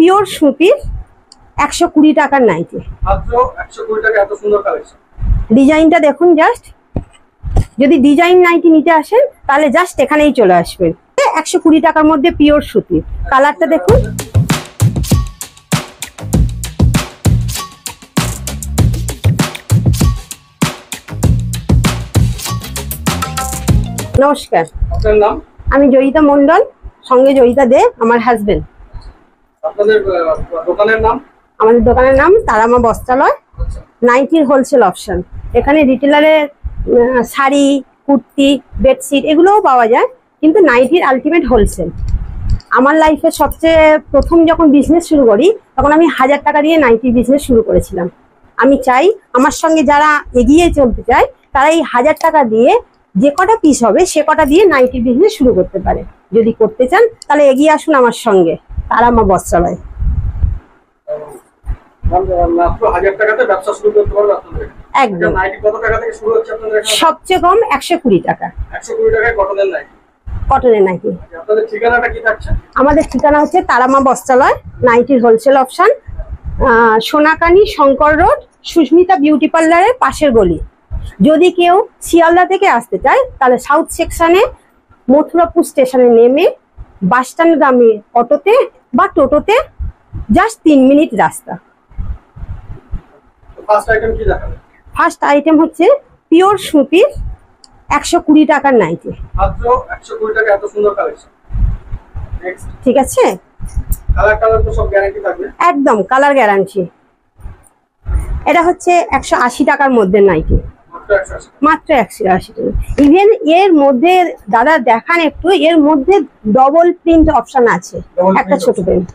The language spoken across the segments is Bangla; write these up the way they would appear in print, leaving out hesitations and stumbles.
পিওর সুতির 120 টাকার নাইটি। মাত্র 120 টাকা, এত সুন্দর কালেকশন। ডিজাইনটা দেখুন জাস্ট। যদি ডিজাইন নাইটি নিতে আসেন তাহলে জাস্ট এখানেই চলে আসবেন। 120 টাকার মধ্যে পিওর সুতি। কালারটা দেখুন। নমস্কার, আপনার নাম? আমি জয়িতা মন্ডল, সঙ্গে জয়িতা দে আমার হাজবেন্ড। আপনাদের দোকানের নাম? আমাদের দোকানের নাম তারামা বস্ত্রালয়, নাইটির হোলসেল অপশন। এখানে রিটেলারের শাড়ি, কুর্তি, বেডশিট এগুলোও পাওয়া যায়, কিন্তু নাইটির আলটিমেট হোলসেল। আমার লাইফে সবচেয়ে প্রথম যখন বিজনেস শুরু করি তখন আমি 1000 টাকা দিয়ে নাইটির বিজনেস শুরু করেছিলাম। আমি চাই আমার সঙ্গে যারা এগিয়ে চলতে চায় তারা এই 1000 টাকা দিয়ে যে কটা পিস হবে সে কটা দিয়ে নাইটির বিজনেস শুরু করতে পারে। যদি করতে চান তাহলে এগিয়ে আসুন আমার সঙ্গে তারামা বস্ত্রালয়। মাত্র 1000 টাকাতে ব্যবসা শুরু করতে পারবে আপনাদের। একদম। নাইটি কত টাকা থেকে শুরু হচ্ছে আপনাদের এখানে? সবচেয়ে কম 120 টাকা। 120 টাকায় কটনের নাইটি। কটনের নাইটি। আপনাদের ঠিকানাটা কি থাকছে? আমাদের ঠিকানা হচ্ছে তারামা বস্ত্রালয়, নাইটির wholesale option, Sonakani Shankar road, Susmita beauty পার্লারের পাশের গলি। যদি কেউ শিয়ালদা থেকে আসতে চায় তাহলে সাউথ সেকশনে মথুরাপুর স্টেশনে নেমে বাসস্ট্যান্ড গ্রামে অটোতে বা টোটোতে জাস্ট 3 মিনিট রাস্তা। ফার্স্ট আইটেম কি দেখাবেন? ফার্স্ট আইটেম হচ্ছে পিওর সুতির 120 টাকার নাইটি। মাত্র 120 টাকা, এত সুন্দর কালেকশন। নেক্সট। ঠিক আছে। কালার তো সব গ্যারান্টি থাকবে? একদম কালার গ্যারান্টি। এটা হচ্ছে 180 টাকার মধ্যে নাইটি। মাত্র 180 টাকা। ইভেন এর মধ্যে দাদা দেখান একটু, এর মধ্যে ডবল প্রিন্ট অপশন আছে, একটা ছোট প্রিন্ট।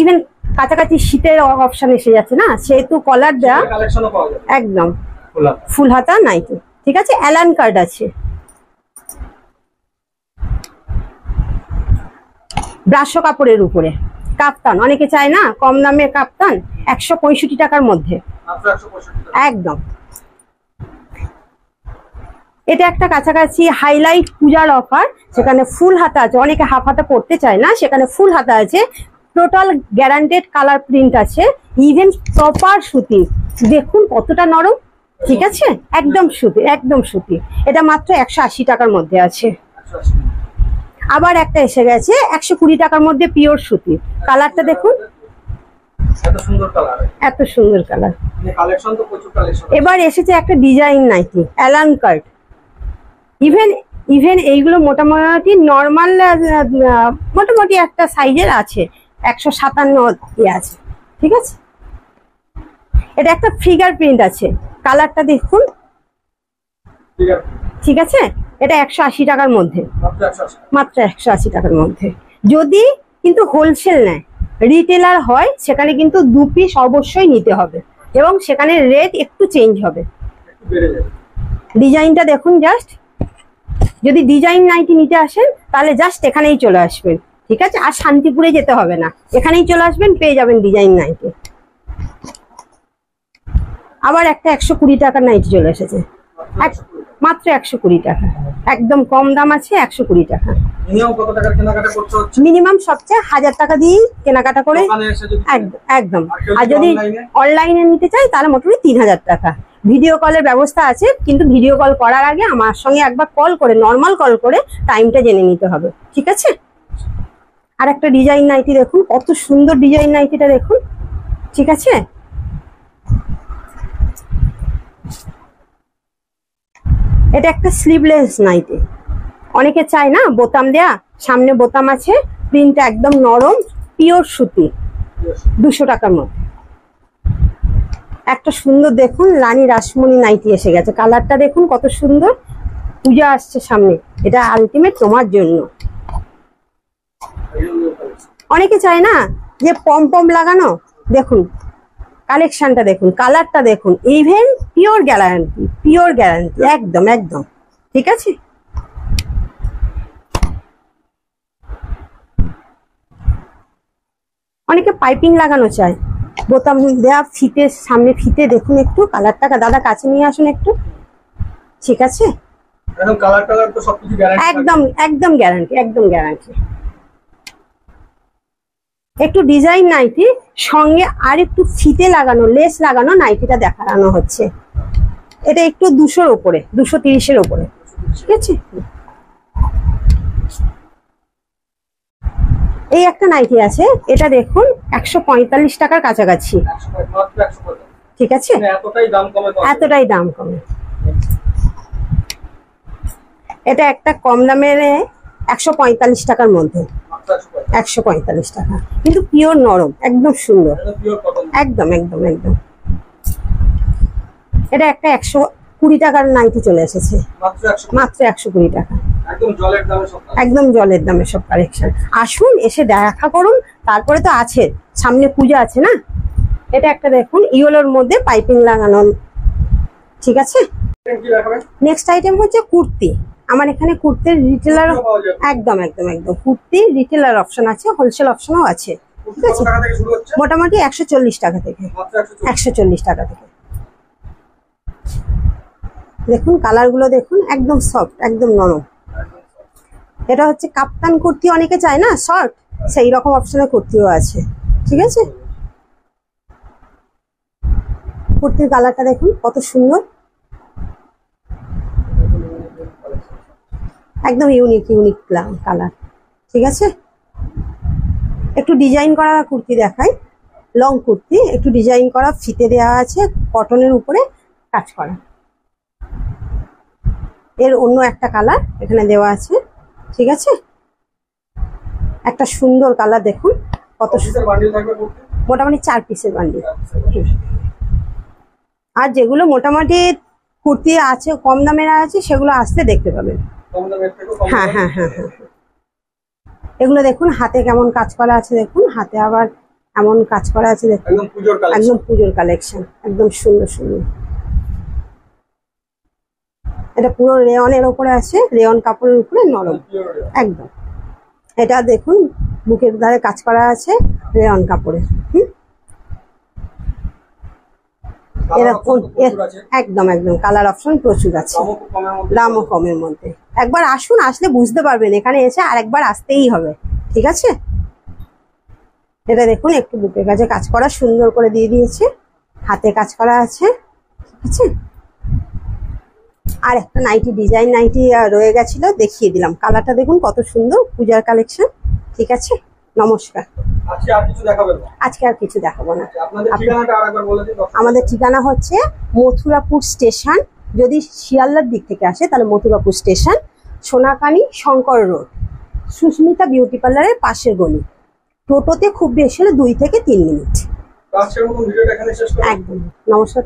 ইভেন কাছাকাছি শীতের অপশন এসে যাচ্ছে না, সেহেতু কলার দেওয়া একদম ফুল হাতা নাইটি। ঠিক আছে, অ্যালান কার্ড আছে। ব্রাশো কাপড়ের উপরে কাপ্তান, অনেকে চায় না কম দামে কাপ্তান, 165 টাকার মধ্যে একদম। এটা একটা কাছাকাছি হাইলাইট পূজার অফার, সেখানে ফুল হাতা আছে। অনেকে হাফ হাতা পরতে চায় না, সেখানে ফুল হাতা আছে। টোটাল গ্যারান্টেড কালার প্রিন্ট আছে, ইভেন প্রপার সুতি। দেখুন কতটা নরম। ঠিক আছে, একদম সুতি, একদম সুতি। এটা মাত্র 180 টাকার মধ্যে আছে। আবার একটা এসে গেছে 120 টাকার মধ্যে পিওর সুতি। কালারটা দেখুন, এত সুন্দর কালার, এত সুন্দর কালার। কালেকশন তো প্রচুর কালেকশন। এবার এসেছে একটা ডিজাইন নাইটি, অ্যালান কার্ড। ইভেন এইগুলো মোটামুটি নর্মাল, মোটামুটি একটা সাইজের আছে, 157 আছে। ঠিক আছে, এটা একটা ফিগার প্রিন্ট আছে। কালারটা দেখুন। ঠিক আছে, এটা 180 টাকার মধ্যে, মাত্র 180 টাকার মধ্যে। যদি কিন্তু হোলসেল নেয়, রিটেলার হয়, সেখানে কিন্তু 2 পিস অবশ্যই নিতে হবে এবং সেখানে রেট একটু চেঞ্জ হবে। ডিজাইনটা দেখুন জাস্ট। যদি ডিজাইন নাইটি নিতে আসেন তাহলে জাস্ট এখানেই চলে আসবেন। ঠিক আছে, আর শান্তিপুরে যেতে হবে না, এখানেই চলে আসবেন, পেয়ে যাবেন ডিজাইন নাইটি। আবার একটা 120 টাকার নাইটি চলে এসেছে, মাত্র 120 টাকা। একদম কম দাম আছে, 120 টাকা। মিনিমাম সবচেয়ে 1000 টাকা দিয়ে কেনাকাটা করে একদম। আর যদি অনলাইনে নিতে চাই তাহলে মোটামুটি 3000 টাকা। ভিডিও কলের ব্যবস্থা আছে, কিন্তু ভিডিও কল করার আগে আমার সঙ্গে একবার কল করে, নর্মাল কল করে টাইমটা জেনে নিতে হবে। ঠিক আছে। আর একটা ডিজাইন নাইটি দেখুন, কত সুন্দর ডিজাইন নাইটিটা দেখুন। ঠিক আছে, এটা একটা স্লিভলেস নাইটি। অনেকে চায় না বোতাম দেয়া, সামনে বোতাম আছে, প্রিন্টটা একদম নরম, পিওর সুতি, 200 টাকার মধ্যে। একটা সুন্দর দেখুন রানী রাসমণি নাইটি এসে গেছে। কালারটা দেখুন কত সুন্দর। পূজা আসছে সামনে, এটা আলটিমেট তোমার জন্য। অনেকে চায় না যে পম পম লাগানো, দেখুন কালেকশনটা দেখুন, কালারটা দেখুন, even pure guarantee, pure guarantee, একদম একদম। ঠিক আছে, অনেকে পাইপিং লাগানো চায়, বোতাম দেয়া, ফিতে, সামনে ফিতে দেখুন একটু। কালারটা দাদা কাছে নিয়ে আসুন একটু। ঠিক আছে, একদম একদম গ্যারান্টি, একদম গ্যারান্টি। একটু ডিজাইন নাইটি, সঙ্গে আর একটু ফিতে লাগানো, লেস লাগানো নাইটিটা দেখানো হচ্ছে। এটা একটু 200-র উপরে, 230-এর উপরে, ঠিক আছে। এই একটা নাইটি আছে, এটা দেখুন 145 টাকার কাছাকাছি, 145 ঠিক আছে। মানে এতটাই দাম কমে পাওয়া যায়। এতটাই দাম কমে। এটা একটা কম দামের 145 টাকার মধ্যে, মাত্র 145 145 টাকা, কিন্তু পিওর নরম, একদম সুন্দর, এটা পিওর কটন। একদম একদম একদম। এটা একটা 120 টাকার নাইটি চলে এসেছে, মাত্র 100, মাত্র 120 টাকা, একদম জলের দামে সব কাজ। একদম জলের দামে সব কালেকশন। আসুন, এসে দেখা করুন, তারপরে তো আছে, সামনে পূজা আছে না। এটা একটা দেখুন ইয়েলোর মধ্যে পাইপিং লাগানো, ঠিক আছে। কি দেখাবেন? নেক্সট আইটেম হচ্ছে কুর্তি। আমার এখানে কুর্তির রিটেলার, কুর্তিও পাওয়া যায়। একদম একদম একদম কুর্তি রিটেলার অপশন আছে, হোলসেল অপশনও আছে, কুর্তি ঠিক কত আছে। টাকা থেকে শুরু হচ্ছে? মোটামুটি 140 টাকা থেকে, মাত্র 140। 140 টাকা থেকে। দেখুন কালার গুলো দেখুন, একদম সফট, একদম নরম। এটা হচ্ছে কাপ্তান কুর্তি, অনেকে চায় না শর্ট, সেই রকম অপশনের কুর্তিও আছে, ঠিক আছে। কুর্তির কালারটা দেখুন কত সুন্দর, একদম ইউনিক ইউনিক কালার, ঠিক আছে। একটু ডিজাইন করা কুর্তি দেখাই, লং কুর্তি, একটু ডিজাইন করা, ফিতে দেওয়া আছে, কটনের উপরে কাজ করা। এর অন্য একটা কালার এখানে দেওয়া আছে, ঠিক আছে। একটা সুন্দর কালার দেখুন, কত অফিসের বান্ডিল থাকবে কুর্তি। মোটামুটি 4 পিসের বান্ডিল। আর যেগুলো মোটামুটি কুর্তি আছে কম দামের আছে, সেগুলো আসতে দেখতে পাবেন। কম দামের থেকেও কম হ্যাঁ দামে। হ্যাঁ হ্যাঁ হ্যাঁ হ্যাঁ। এগুলো দেখুন হাতে কেমন কাজ করা আছে, দেখুন হাতে আবার এমন কাজ করা আছে, দেখুন একদম পুজোর কালেকশন। একদম পুজোর কালেকশন, একদম সুন্দর সুন্দর। এটা পুরো রেয়নের উপরে আছে, রেয়ন কাপড়ের উপরে নরম, একদম। এটা দেখুন বুকের ধারে কাজ করা আছে রেয়ন কাপড়ে, এরকম একদম একদম কালার অপশন প্রচুর আছে, দামও খুব কমের মধ্যে। দামও কমের মধ্যে। একবার আসুন, আসলে বুঝতে পারবেন, এখানে এসে আরেকবার আসতেই হবে, ঠিক আছে। এটা দেখুন একটু বুকের কাছে কাজ করা, সুন্দর করে দিয়ে দিয়েছে, হাতে কাজ করা আছে, ঠিক আছে। আর একটা নাইটি, ডিজাইন নাইটি রয়ে গেছিল, দেখিয়ে দিলাম। কালারটা দেখুন কত সুন্দর, পূজার কালেকশন, ঠিক আছে। নমস্কার। আজকে আর কিছু দেখাবেন না? আজকে আর কিছু দেখাবো না। আপনাদের ঠিকানাটা আরেকবার বলে দিন। আমাদের ঠিকানা হচ্ছে মথুরাপুর স্টেশন, যদি শিয়ালদার দিক থেকে আসে তাহলে Mathurapur station, Sonakani Shankar road, Susmita beauty পার্লারের পাশের গলি। টোটোতে খুব বেশি হলে 2 থেকে 3 মিনিট। আজকের মতো ভিডিওটা এখানে শেষ করব। একদম। নমস্কার।